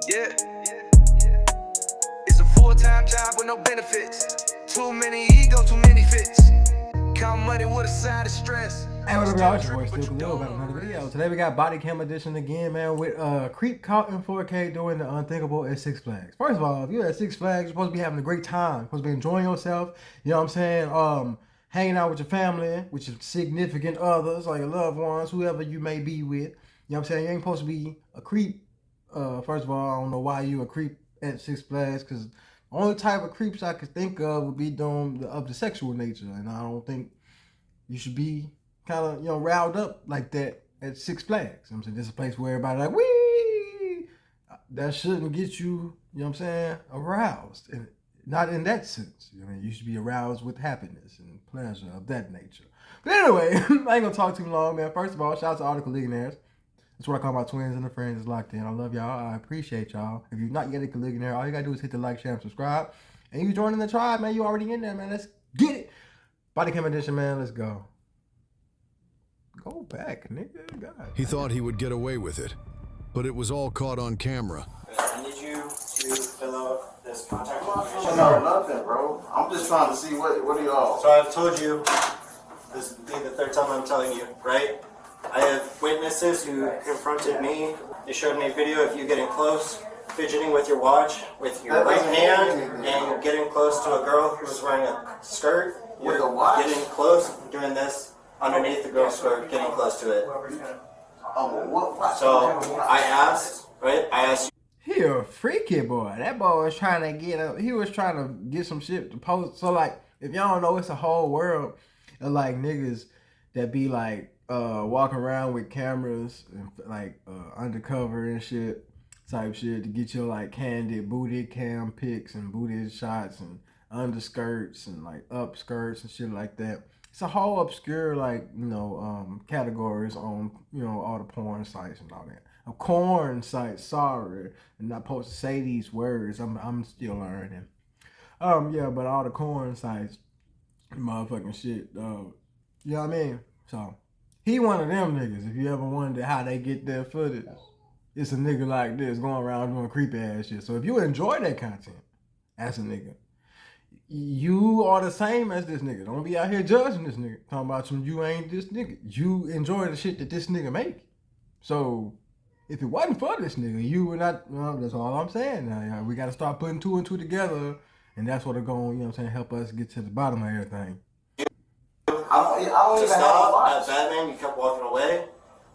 Yeah. It's a full-time job with no benefits. Too many ego, too many fits. Count money with a side of stress. Hey, what up, y'all? It's your boy Still Khalil back with another video. Today we got body cam edition again, man, with creep caught in 4K doing the unthinkable at Six Flags. First of all, if you're at Six Flags, you're supposed to be having a great time. You're supposed to be enjoying yourself. You know what I'm saying? Hanging out with your family, with your significant others, or your loved ones, whoever you may be with. You know what I'm saying? You ain't supposed to be a creep. First of all, I don't know why you a creep at Six Flags, because the only type of creeps I could think of would be of the sexual nature, and I don't think you should be kind of, riled up like that at Six Flags. I'm saying this is a place where everybody like, wee! That shouldn't get you, aroused. And not in that sense. You should be aroused with happiness and pleasure of that nature. But anyway, I ain't gonna talk too long, man. First of all, shout out to all the Caligionaires. That's what I call my twins and the friends that's locked in. I love y'all. I appreciate y'all. If you're not yet a Caligionaire, all you gotta do is hit the like, share, and subscribe. And you joining the tribe, man. You already in there, man. Let's get it. Body cam edition, man. Let's go. Go back, nigga. God. He thought he would get away with it, but it was all caught on camera. I need you to fill out this contact information. No, nothing, bro. I'm just trying to see what are y'all. So I've told you, this will be the third time I'm telling you, right? I have witnesses who confronted me. They showed me a video of you getting close, fidgeting with your watch, with your right hand, and getting close to a girl who was wearing a skirt. With a watch? Getting close, doing this underneath the girl's skirt, getting close to it. What? So I asked, right? I asked you. He a freaky boy. That boy was trying to get up. He was trying to get some shit to post. So like, if y'all don't know, it's a whole world of like niggas that be like walking around with cameras and like undercover and shit type shit to get your like candid booty cam pics and booty shots and underskirts and like upskirts and shit like that. It's a whole obscure categories on all the porn sites and all that. A corn site, sorry, I'm not supposed to say these words. I'm still learning. But all the corn sites, motherfucking shit. You know what I mean? So he one of them niggas. If you ever wondered how they get their footage, it's a nigga like this going around doing creepy ass shit. So if you enjoy that content as a nigga, you are the same as this nigga. Don't be out here judging this nigga. Talking about you ain't this nigga. You enjoy the shit that this nigga make. So if it wasn't for this nigga, you would not. Well, that's all I'm saying. Now, we got to start putting two and two together, and that's what's going, help us get to the bottom of everything. I don't To even stop have at Batman, you kept walking away.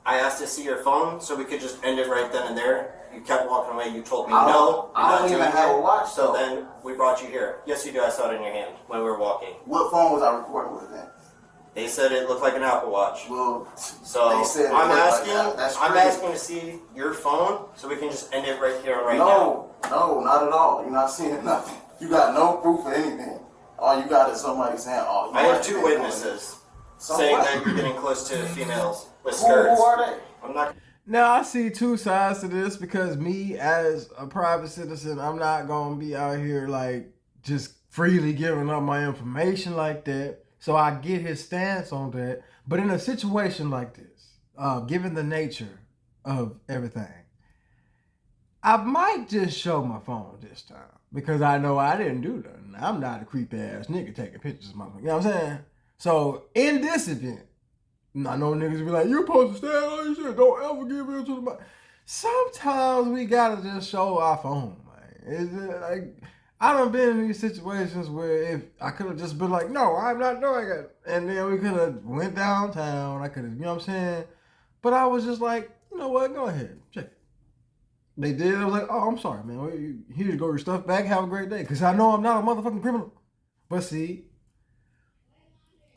I asked to see your phone so we could just end it right then and there. You kept walking away. You told me no. I don't even have a watch. So then we brought you here. Yes, you do. I saw it in your hand when we were walking. What phone was I recording with then? They said it looked like an Apple Watch. Well, So they said I'm asking. Like that. I'm asking to see your phone so we can just end it right here and right now. No, not at all. You're not seeing nothing. You got no proof of anything. All you got is somebody saying, "Oh." I have two witnesses saying that you're getting close to females with Who skirts. are they? I'm not. Now, I see two sides to this because me, as a private citizen, I'm not going to be out here, like, just freely giving up my information like that. So I get his stance on that. But in a situation like this, given the nature of everything, I might just show my phone this time because I know I didn't do nothing. I'm not a creepy-ass nigga taking pictures of motherfuckers. You know what I'm saying? So, in this event, I know niggas be like, you supposed to stand on your shit. Don't ever give in to the mic. Sometimes we gotta just show our phone, man. Is it like, I done been in these situations where if I could have just been like, no, I'm not doing it. And then we could have went downtown. I could have, you know what I'm saying? But I was just like, you know what? Go ahead. Check it. They did. I was like, oh, I'm sorry, man. Here you go, your stuff back. Have a great day. Because I know I'm not a motherfucking criminal. But see,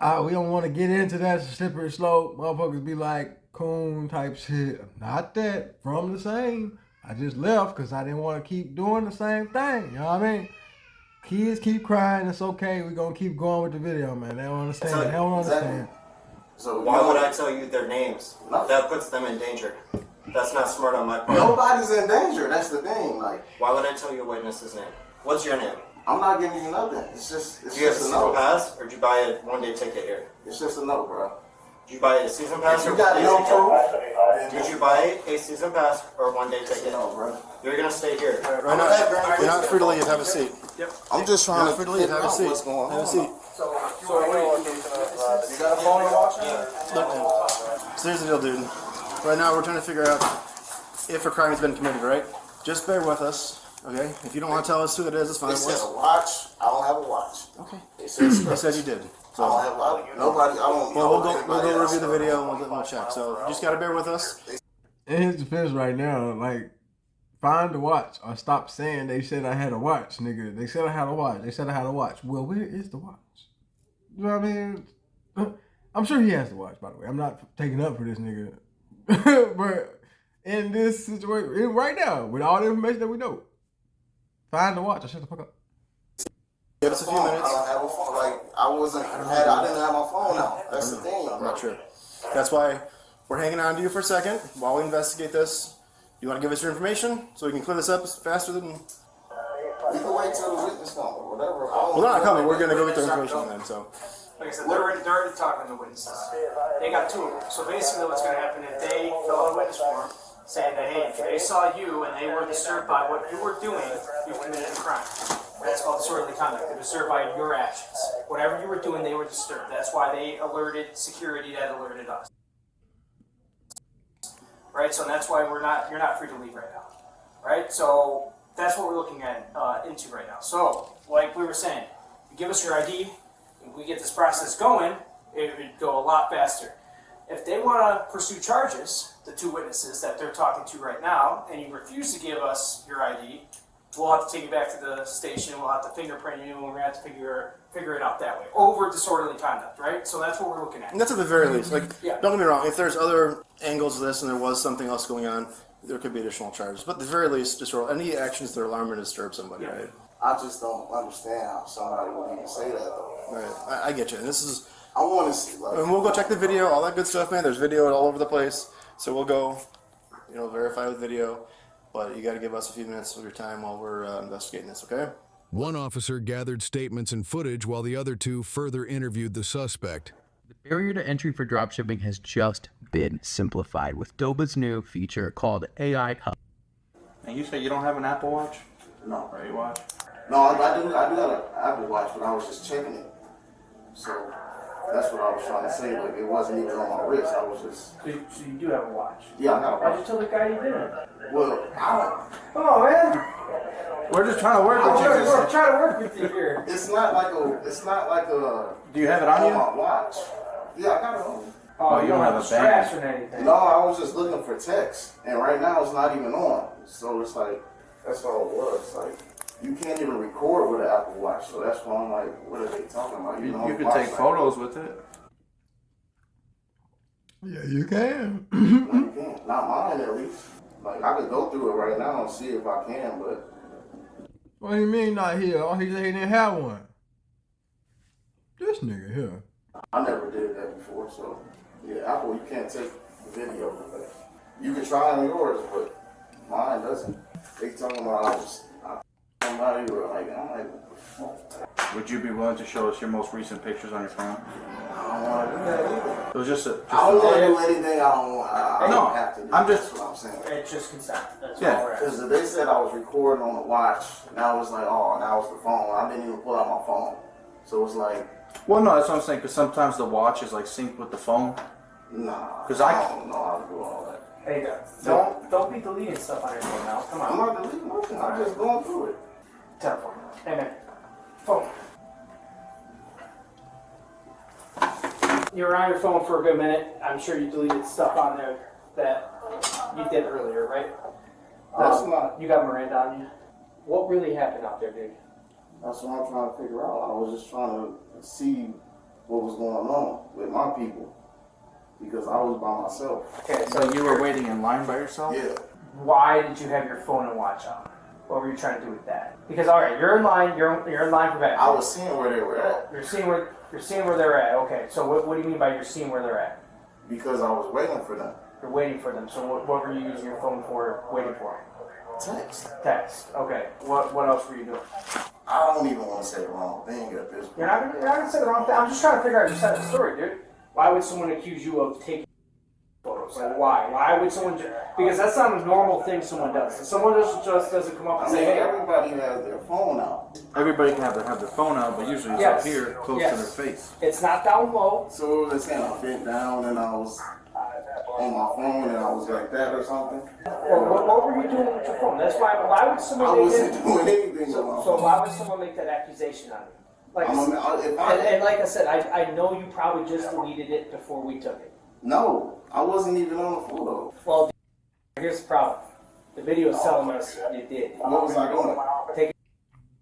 we don't want to get into that slippery slope. Motherfuckers be like coon type shit. Not that. From the same. I just left because I didn't want to keep doing the same thing. You know what I mean? Kids keep crying. It's okay. We're going to keep going with the video, man. They don't understand. They don't understand. So Why would I tell you their names? That puts them in danger. That's not smart on my part. Nobody's in danger. That's the thing. Like, why would I tell you a witness's name? What's your name? I'm not giving you nothing. It's just Do you have a a season no. pass, or did you buy a one-day ticket here? It's just a no, bro. Did you buy a season pass? You or got one-day no ticket? proof. Did you buy a season pass or a one-day ticket? No, bro. You're gonna stay here. Right now, you're not free to leave. Have a seat. I'm just trying to Free to leave. Have a seat. what's going Have on. a seat. You got a phone to watch? Look, man. So here's the deal, dude. Right now, we're trying to figure out if a crime has been committed, right? Just bear with us, okay? If you don't want to tell us who it is, it's fine. They said a watch. I don't have a watch. Okay. They said They said you did. I don't have a watch. Nobody. I don't. Well, know we'll anybody go else. review the video and we'll check. So you just gotta bear with us. In his defense right now, like, find the watch or stop saying they said I had a watch, nigga. They said I had a watch. They said I had a watch. Well, where is the watch? You know what I mean? I'm sure he has the watch, by the way. I'm not taking up for this nigga. But in this situation, right now, with all the information that we know, find the watch or shut the fuck up. Give us a few I minutes. don't have a phone. Like I didn't have my phone out. That's the thing. I'm not sure. That's why we're hanging on to you for a second while we investigate this. You want to give us your information so we can clear this up faster than... We can wait till the witness comes or whatever. Well, they're not coming. We're going to go get their information then, so... Like I said, they're already talking to the witnesses. They got two of them. So basically what's going to happen if they fill out a witness form saying that, hey, if they saw you and they were disturbed by what you were doing, you committed a crime. That's called disorderly conduct. They're disturbed by your actions. Whatever you were doing, they were disturbed. That's why they alerted security that alerted us. Right? So that's why you're not free to leave right now. Right? So that's what we're looking at into right now. So, like we were saying, you give us your ID, if we get this process going, it would go a lot faster. If they want to pursue charges, the two witnesses that they're talking to right now, and you refuse to give us your ID, we'll have to take you back to the station, we'll have to fingerprint you, and we're going to have to figure it out that way. Over disorderly conduct, right? So that's what we're looking at. And that's at the very least. Like, Yeah. don't get me wrong. If there's other angles of this and there was something else going on, there could be additional charges. But at the very least, any actions that alarm or disturb somebody, right? I just don't understand how somebody would even say that though. Right. I get you. And this is... I want to see like. And we'll go check the video, all that good stuff, man. There's video all over the place. So we'll go, verify with video. But you got to give us a few minutes of your time while we're investigating this, okay? One officer gathered statements and footage while the other two further interviewed the suspect. The barrier to entry for dropshipping has just been simplified with Doba's new feature called AI Hub. And you say you don't have an Apple Watch? No. Or a watch? No, I do have an Apple Watch, but I was just checking it. So that's what I was trying to say. Like it wasn't even on my wrist. I was just. So you do have a watch. Yeah, I got a Why'd you watch. tell the guy you didn't? Well, I don't. Come on, man. We're just trying to work with you. We're trying to work with you here. It's not like a. Do you have it on you? my watch. Yeah, I got it on. Oh, you don't have the a straps band. or anything. No, I was just looking for text, and right now it's not even on. So it's like that's all it was. Like you can't even record with an Apple Watch, so that's why I'm like, what are they talking about? You can take photos with it. Yeah, you can. No, you can't. Not mine, at least. Like I could go through it right now and see if I can, but What do you mean not here? Oh, he said he didn't have one. This nigga here. I never did that before. So yeah, Apple, you can't take video. But you can try on yours, but mine doesn't. They talking about somebody or like I'm like. Would you be willing to show us your most recent pictures on your phone? I don't want to do that either. It was just I don't want to do anything I don't want. I No, don't have to do. I'm That's just- what I'm saying. It's just consent. That's Yeah. all we're asking. Because they said I was recording on the watch. Now it's like, oh, now it's the phone. I didn't even pull out my phone. So it's like, Well, no, that's what I'm saying. Because sometimes the watch is like synced with the phone. nah. 'Cause I- don't know how to do all that. Hey, don't be deleting stuff on your phone now. Come I'm on. not deleting nothing. I'm just going through it. Telephone. Hey, man. Phone. You were on your phone for a good minute. I'm sure you deleted stuff on there that you did earlier, right? That's not. You got Miranda on you. What really happened out there, dude? That's what I'm trying to figure out. I was just trying to see what was going on with my people because I was by myself. Okay, So you were waiting in line by yourself? Yeah. why did you have your phone and watch on? What were you trying to do with that? Because all right, you're in line. You're in line for that. I was seeing where they were at You're seeing where they're at. Okay, so what do you mean by you're seeing where they're at? because I was waiting for them. You're waiting for them. So what were you using your phone for? Waiting for? Text. Text. Okay. What else were you doing? I don't even want to say the wrong thing at this point. You're not gonna say the wrong thing. I'm just trying to figure out your side of the story, dude. Why would someone accuse you of taking photos? photos. Like, why? Why would someone? Because that's not a normal thing someone does. Someone doesn't come up and I say, mean, "Hey." everybody has their phone out. Everybody can have their phone out, but usually it's Yes. up here, close Yes. to their face. It's not down low. So it's kind of bent down and I was on my phone and I was like that or something. Or what were you doing with your phone? That's why. Why would I someone make wasn't that? doing anything So, with my so phone. why would someone make that accusation on you? Like, If I- and like I said, I know you probably just deleted it before we took it. No, I wasn't even on the photo. Well, here's the problem. The video is telling us you did. What was I doing? Taking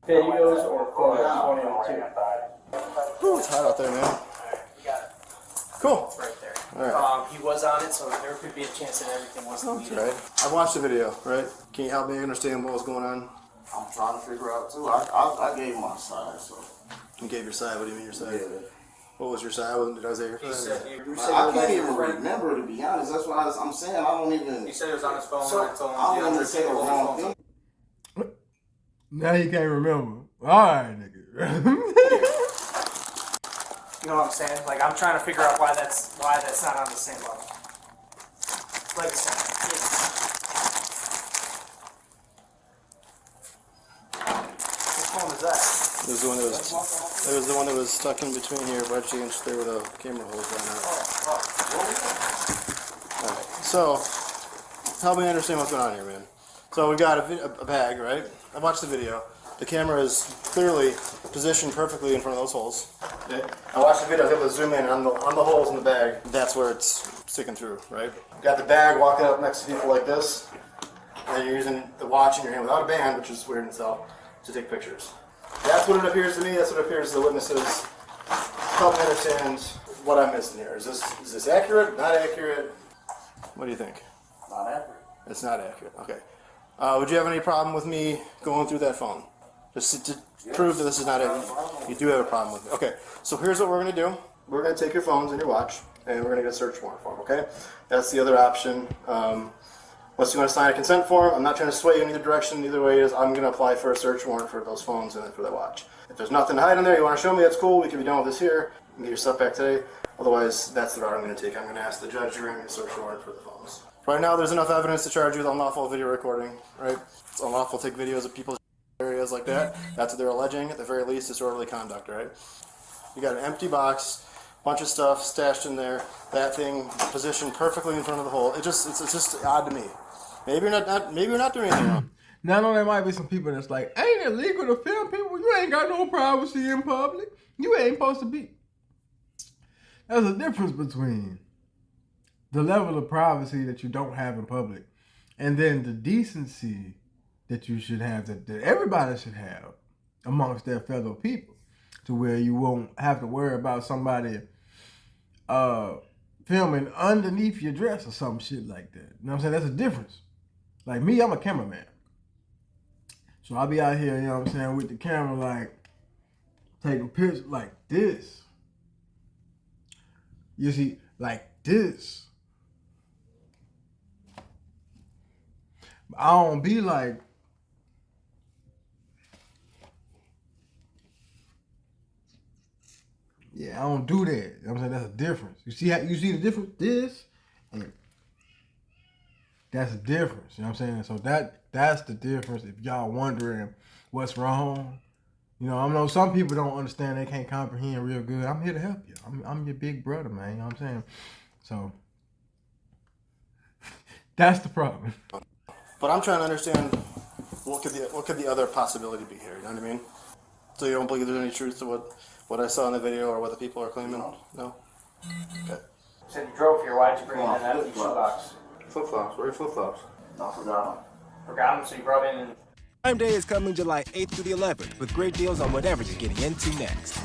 videos or photos, one of the two. Whew, it's hot out there, man. Cool. Right there. All right. He was on it, so there could be a chance that everything was That's deleted. right. I watched the video, right? Can you help me understand what was going on? I'm trying to figure out too. I gave my side, so. You gave your side. What do you mean your side? Yeah. What was your side? Did I say your side? I can't even remember, to be honest. That's why I'm saying I don't even. He said he was on his phone. So, and I told him I the don't even other say the people wrong on his phone. thing. Now you can't remember. All right, nigga. You know what I'm saying? Like, I'm trying to figure out why that's not on the same level. Like I said, what phone is that? It was the one that was. It was the one that was stuck in between here, wedged against there where the camera holes right now. Alright, so help me understand what's going on here, man. So we got a bag, right? I watched the video. The camera is clearly positioned perfectly in front of those holes. Okay. I watched the video. I was able to zoom in on the holes in the bag. That's where it's sticking through, right? Got the bag walking up next to people like this, and you're using the watch in your hand without a band, which is weird in itself, to take pictures. That's what it appears to me. That's what it appears to the witnesses. Help me understand what I'm missing here. Is this accurate? Not accurate? What do you think? Not accurate. It's not accurate. Okay. Would you have any problem with me going through that phone? Just to prove that this is not accurate. You do have a problem with it. Okay. So here's what we're going to do. We're going to take your phones and your watch, and we're going to get a search warrant for them, okay? That's the other option. Unless you want to sign a consent form, I'm not trying to sway you in either direction. Either way is I'm going to apply for a search warrant for those phones and for that watch. If there's nothing to hide in there, you want to show me, that's cool. We can be done with this here. You can get your stuff back today. Otherwise, that's the route I'm going to take. I'm going to ask the judge to grant me a search warrant for the phones. Right now, there's enough evidence to charge you with unlawful video recording, right? It's unlawful to take videos of people's areas like that. That's what they're alleging. At the very least, disorderly conduct, right? You got an empty box, bunch of stuff stashed in there. That thing positioned perfectly in front of the hole. It's just odd to me. Maybe you're not doing anything wrong. Now I know there might be some people that's like, ain't it legal to film people? You ain't got no privacy in public. You ain't supposed to be. There's a difference between the level of privacy that you don't have in public and then the decency that you should have, that everybody should have amongst their fellow people, to where you won't have to worry about somebody filming underneath your dress or some shit like that. You know what I'm saying? That's a difference. Like me, I'm a cameraman. So I'll be out here, you know what I'm saying, with the camera, like, taking pictures like this. You see, like this. I don't be like, yeah, I don't do that. You know what I'm saying? That's a difference. You see the difference? This and that's a difference. You know what I'm saying? So that's the difference. If y'all wondering what's wrong, you know, I know some people don't understand, they can't comprehend real good. I'm here to help you. I'm your big brother, man. You know what I'm saying? So that's the problem. But I'm trying to understand what could the other possibility be here. You know what I mean? So you don't believe there's any truth to what I saw in the video or what the people are claiming? No? Okay. Said you drove here. Why'd you bring in an empty shoebox? Flip flops. Where are your flip flops? I forgot them. Forgot them, so you brought in. Prime Day is coming July 8th through the 11th with great deals on whatever you're getting into next.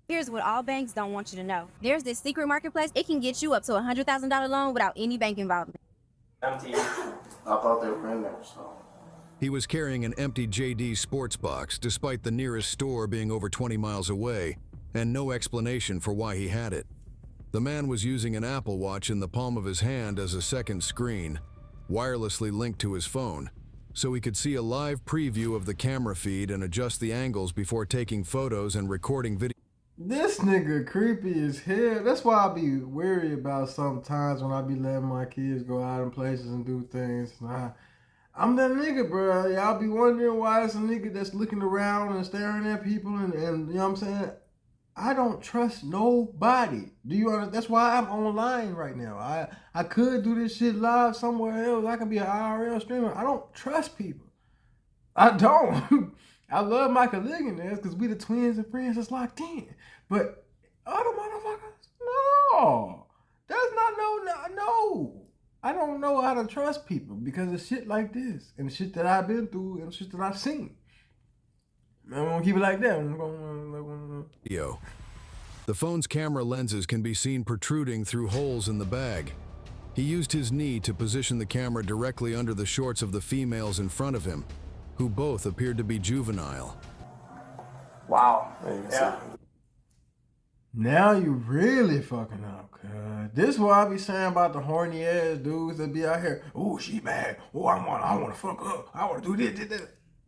Here's what all banks don't want you to know. There's this secret marketplace. It can get you up to a $100,000 loan without any bank involvement. Empty. I thought they were in there, so. He was carrying an empty JD sports box, despite the nearest store being over 20 miles away, and no explanation for why he had it. The man was using an Apple Watch in the palm of his hand as a second screen, wirelessly linked to his phone, so he could see a live preview of the camera feed and adjust the angles before taking photos and recording video. This nigga creepy as hell. That's why I be wary about sometimes when I be letting my kids go out in places and do things. I'm that nigga, bro. Y'all be wondering why it's a nigga that's looking around and staring at people and you know what I'm saying? I don't trust nobody. Do you understand? That's why I'm online right now. I could do this shit live somewhere else. I could be an IRL streamer. I don't trust people. I don't. I love Michael Liggins because we the twins and friends that's locked in. But other motherfuckers, no. That's not no. I don't know how to trust people because of shit like this and the shit that I've been through and shit that I've seen. I'm gonna keep it like that. Yo. The phone's camera lenses can be seen protruding through holes in the bag. He used his knee to position the camera directly under the shorts of the females in front of him, who both appeared to be juvenile. Wow. Yeah. Now you really fucking up, cuz. This is what I be saying about the horny ass dudes that be out here. Oh, she mad. Oh, I wanna fuck her. I wanna do this.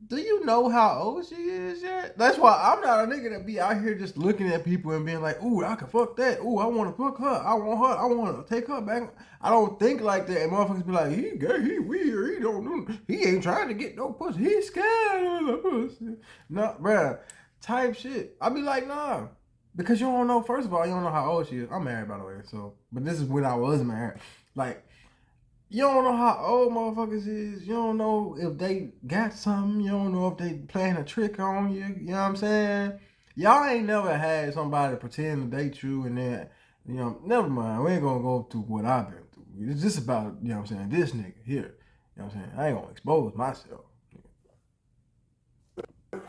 Do you know how old she is yet? That's why I'm not a nigga that be out here just looking at people and being like, ooh, I can fuck that. Ooh, I want to fuck her. I want to take her back. I don't think like that. And motherfuckers be like, he gay, he weird, he ain't trying to get no pussy. He's scared of the pussy. No, bruh, type shit. I be like, nah. Because you don't know, first of all, you don't know how old she is. I'm married, by the way, so. But this is when I was married. Like, you don't know how old motherfuckers is. You don't know if they got something. You don't know if they playing a trick on you. You know what I'm saying? Y'all ain't never had somebody pretend to date you and then, you know, never mind. We ain't gonna go through what I've been through. It's just about, you know what I'm saying, this nigga here. You know what I'm saying? I ain't gonna expose myself.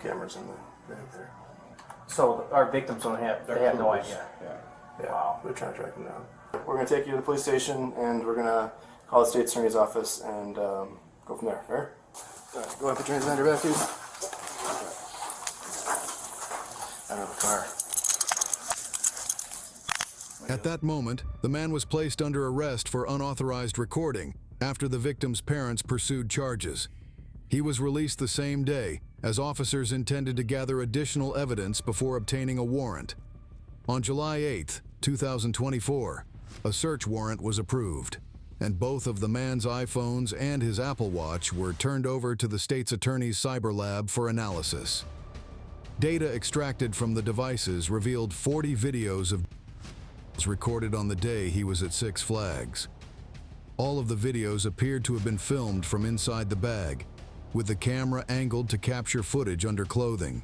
Cameras in there. So our victims don't have, they have no idea. Yeah. Wow. We're trying to track them down. We're gonna take you to the police station and we're gonna call the state attorney's office and go from there. Fair? All right, go ahead, put your hands behind your back, please. Out of the car. At that moment, the man was placed under arrest for unauthorized recording after the victim's parents pursued charges. He was released the same day, as officers intended to gather additional evidence before obtaining a warrant. On July 8, 2024, a search warrant was approved, and both of the man's iPhones and his Apple Watch were turned over to the state's attorney's cyber lab for analysis. Data extracted from the devices revealed 40 videos of recorded on the day he was at Six Flags. All of the videos appeared to have been filmed from inside the bag, with the camera angled to capture footage under clothing.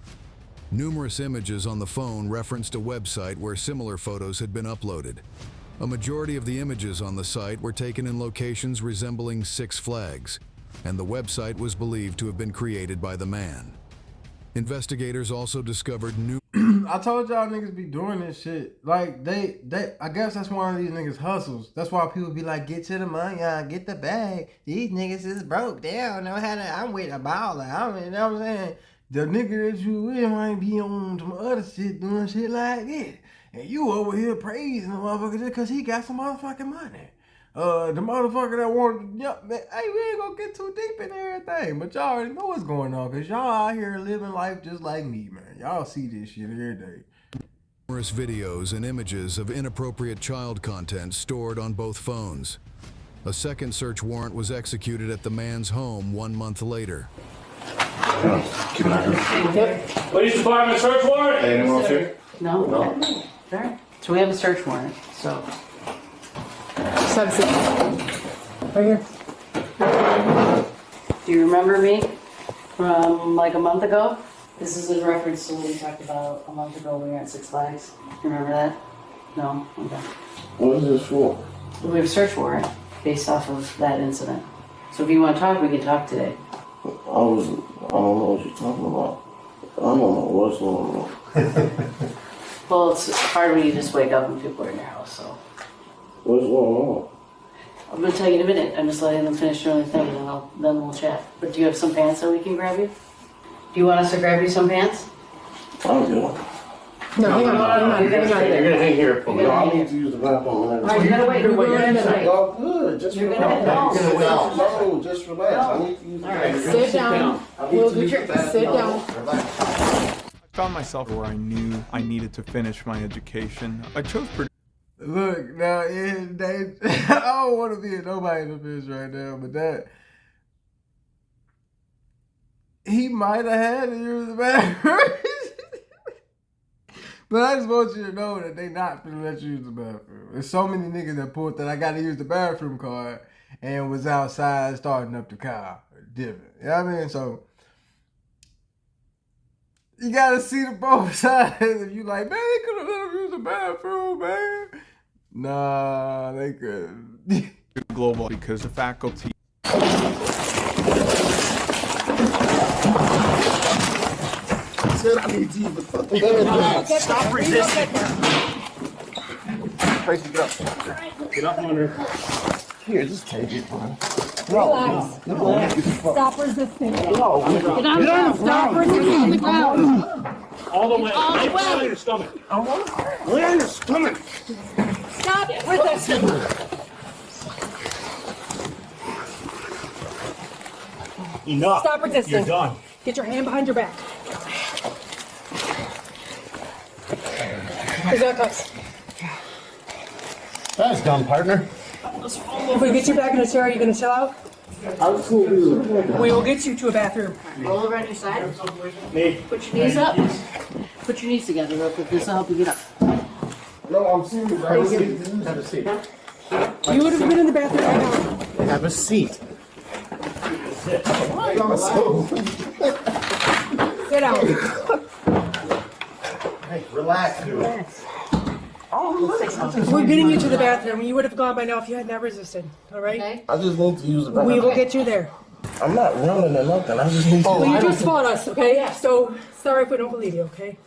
Numerous images on the phone referenced a website where similar photos had been uploaded. A majority of the images on the site were taken in locations resembling Six Flags, and the website was believed to have been created by the man. Investigators also discovered new... I told y'all niggas be doing this shit. Like, they I guess that's one of these niggas hustles. That's why people be like, get to the money, get the bag. These niggas is broke. They don't know how to, I'm with a baller. You know what I'm saying? The nigga that you with might be on some other shit, doing shit like this. And you over here praising the motherfucker just because he got some motherfucking money. The motherfucker that wanted, man, hey, we ain't gonna get too deep in everything, but y'all already know what's going on, because y'all out here living life just like me, man. Y'all see this shit every day. Numerous videos and images of inappropriate child content stored on both phones. A second search warrant was executed at the man's home 1 month later. Keep an eye on it. Police Department search warrant? Anyone else here? No. All right. So we have a search warrant. So. Right here. Do you remember me from like a month ago? This is in reference to what we talked about a month ago when we were at Six Flags. You remember that? No? Okay. What is this for? We have a search warrant based off of that incident. So if you want to talk, we can talk today. I don't know what you're talking about. I don't know what's going on. Well, it's hard when you just wake up and people are in your house, so. What's going on? I'm gonna tell you in a minute. I'm just letting them finish their own thing, and then we'll chat. But do you have some pants that we can grab you? Do you want us to grab you some pants? I do. No, hang on. You're gonna hang here. No, I need to use the bathroom. Alright, you're gonna wait. You're gonna wait. Oh, good. Just You're relax. gonna wait. No, just relax. I need to use the bathroom. Sit down. Sit down. found myself where I knew I needed to finish my education. I chose Look, now, I don't want to be in nobody's business right now, but that, he might have had to use the bathroom. But I just want you to know that they not finna let you use the bathroom. There's so many niggas that pulled that I got to use the bathroom card and was outside starting up the car. Different. You know what I mean? So, you got to see the both sides. If you like, man, they could have let him use the bathroom, man. Nah, they couldn't. global because the faculty. Stop resisting. Tracy, get up. Get up, Hunter. Here, just take it, man. Relax. Stop resisting. No. Get on the ground. Stop resisting on the ground. All the way. All the way. Lay on your stomach. Lay on your stomach. Stop resisting. Enough. Stop resisting. You're done. Get your hand behind your back. Here's our cups. That's done, partner. If we get you back in the chair, are you going to chill out? We will get you to a bathroom. Roll over on your side. Me. Put your knees up. Put your knees together real quick. This will help you get up. No, I'm serious. Have a seat. You would have been in the bathroom right now. Have a seat. Sit down. Hey, relax. We're getting you to the bathroom. You would have gone by now if you had not resisted. All right? Okay. I just need to use the bathroom. We will get you there. I'm not running or nothing. I just need to. Well, you just fought us, okay? So sorry if we don't believe you, okay?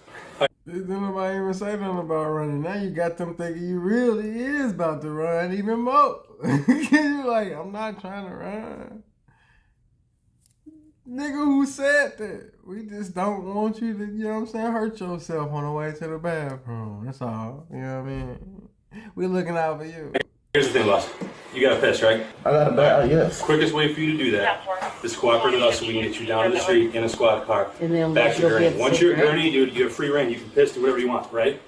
Didn't nobody even say nothing about running. Now you got them thinking you really is about to run even more. You're like, I'm not trying to run. Nigga, who said that? We just don't want you to, you know what I'm saying, hurt yourself on the way to the bathroom. That's all. You know what I mean? We looking out for you. Here's the thing, boss. You got to piss, right? I got a bag, yes. Quickest way for you to do that is cooperate with us so we can get you down to the street in a squad car. And then Back to gurney. Once you're at right? gurney, dude, you have free reign. You can piss, do whatever you want, right?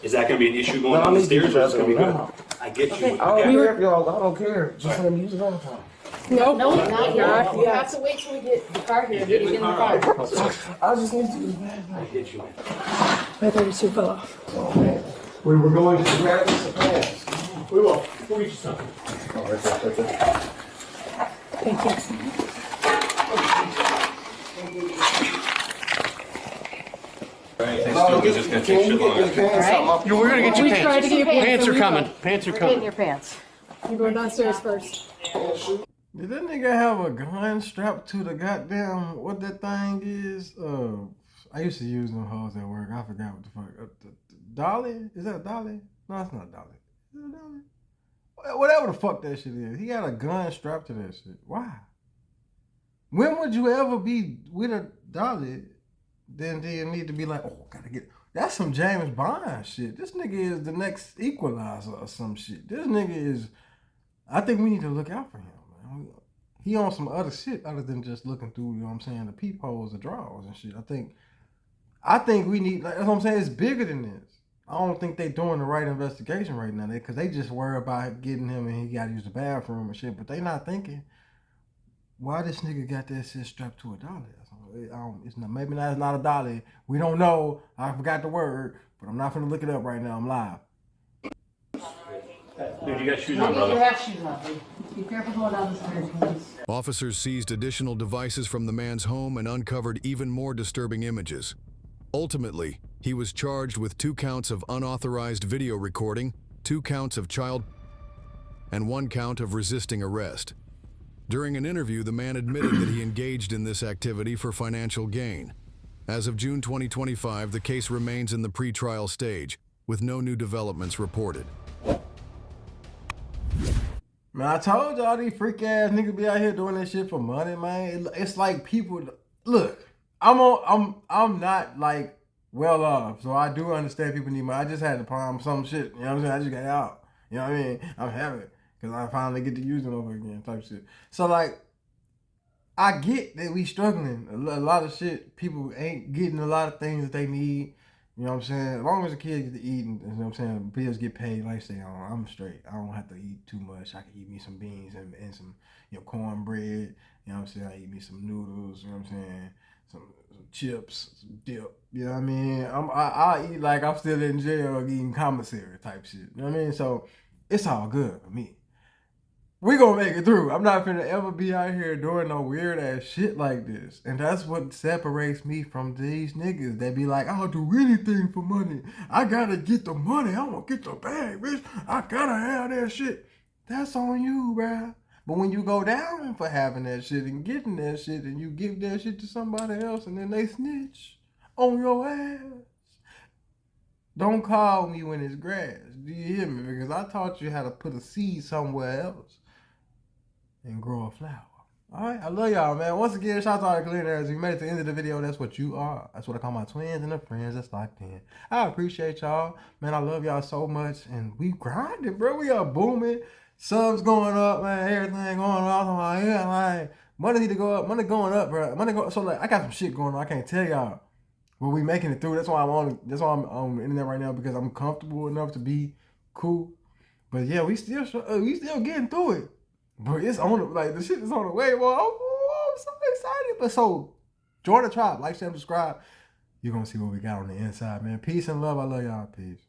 Is that going to be an issue going No, down the I need to stairs, or is it going to be good? no. I get you. I don't care if y'all, I don't care. Just let me use it all the time. No, No, not yet. You Yeah. have to wait till we get the car here. Get you in the car. I just need to use the bathroom. I get you. I thought you two fell off. We were going to grab some pants. We will. We'll get you something. Oh, right there. Thank you. Anything stupid is just going to take shit longer. We're gonna get you We tried to get your pants. Pants are and we coming. went. Pants are We're getting coming. your pants. You're going downstairs first. Did that nigga have a gun strapped to the goddamn, what that thing is? I used to use them hoes at work. I forgot what the fuck. Dolly? Is that a dolly? No, it's not a dolly. Is it a dolly? Whatever the fuck that shit is. He got a gun strapped to that shit. Why? When would you ever be with a dolly? Then do you need to be like, oh, gotta get... That's some James Bond shit. This nigga is the next Equalizer or some shit. This nigga is... I think we need to look out for him, man. He on some other shit other than just looking through, you know what I'm saying, the peepholes, the drawers and shit. I think we need... Like, that's what I'm saying. It's bigger than this. I don't think they doing the right investigation right now. Because they just worry about getting him and he got to use the bathroom and shit. But they not thinking, why this nigga got that shit strapped to a dolly? It's not, maybe that's not a dolly. We don't know. I forgot the word. But I'm not going to look it up right now. I'm live. Dude, you got shoes Make on, sure you brother. have shoes on. Be careful going down the stairs, please. Officers seized additional devices from the man's home and uncovered even more disturbing images. Ultimately, he was charged with 2 counts of unauthorized video recording, 2 counts of child, and 1 count of resisting arrest. During an interview, the man admitted that he engaged in this activity for financial gain. As of June 2025, the case remains in the pre-trial stage, with no new developments reported. Man, I told y'all these freak ass niggas be out here doing this shit for money, man. It's like people... Look, I'm not like well off, so I do understand people need money. I just had to palm some shit, you know what I'm saying? I just got out, you know what I mean? I'm happy because I finally get to use them over again type shit. So like, I get that we struggling. A lot of shit, people ain't getting a lot of things that they need. You know what I'm saying? As long as the kids get to eat, and, you know what I'm saying, bills get paid, like I say, I'm straight. I don't have to eat too much. I can eat me some beans and some, cornbread. You know what I'm saying? I eat me some noodles. You know what I'm saying? Some chips, some dip. You know what I mean? I eat like I'm still in jail eating commissary type shit. You know what I mean? So it's all good for me. We gonna make it through. I'm not finna ever be out here doing no weird ass shit like this. And that's what separates me from these niggas. They be like, I'll do anything for money. I gotta get the money. I wanna get the bag, bitch. I gotta have that shit. That's on you, bruh. But when you go down for having that shit and getting that shit and you give that shit to somebody else and then they snitch on your ass, don't call me when it's grass. Do you hear me? Because I taught you how to put a seed somewhere else and grow a flower. All right, I love y'all, man. Once again, shout out to Cleaners. If you made it to the end of the video, that's what you are. That's what I call my twins and the friends that's locked in. I appreciate y'all, man. I love y'all so much, and we grinding, bro. We are booming. Subs going up, man. Everything going up. I'm like, yeah, like money need to go up. Money going up, bro. Money go. So like, I got some shit going on. I can't tell y'all, but we making it through. That's why I'm on the internet right now, because I'm comfortable enough to be cool. But yeah, we still getting through it. But it's on like the shit is on the way, boy. Oh, I'm so excited. But so join the tribe, like, share, subscribe. You're gonna see what we got on the inside, man. Peace and love. I love y'all. Peace.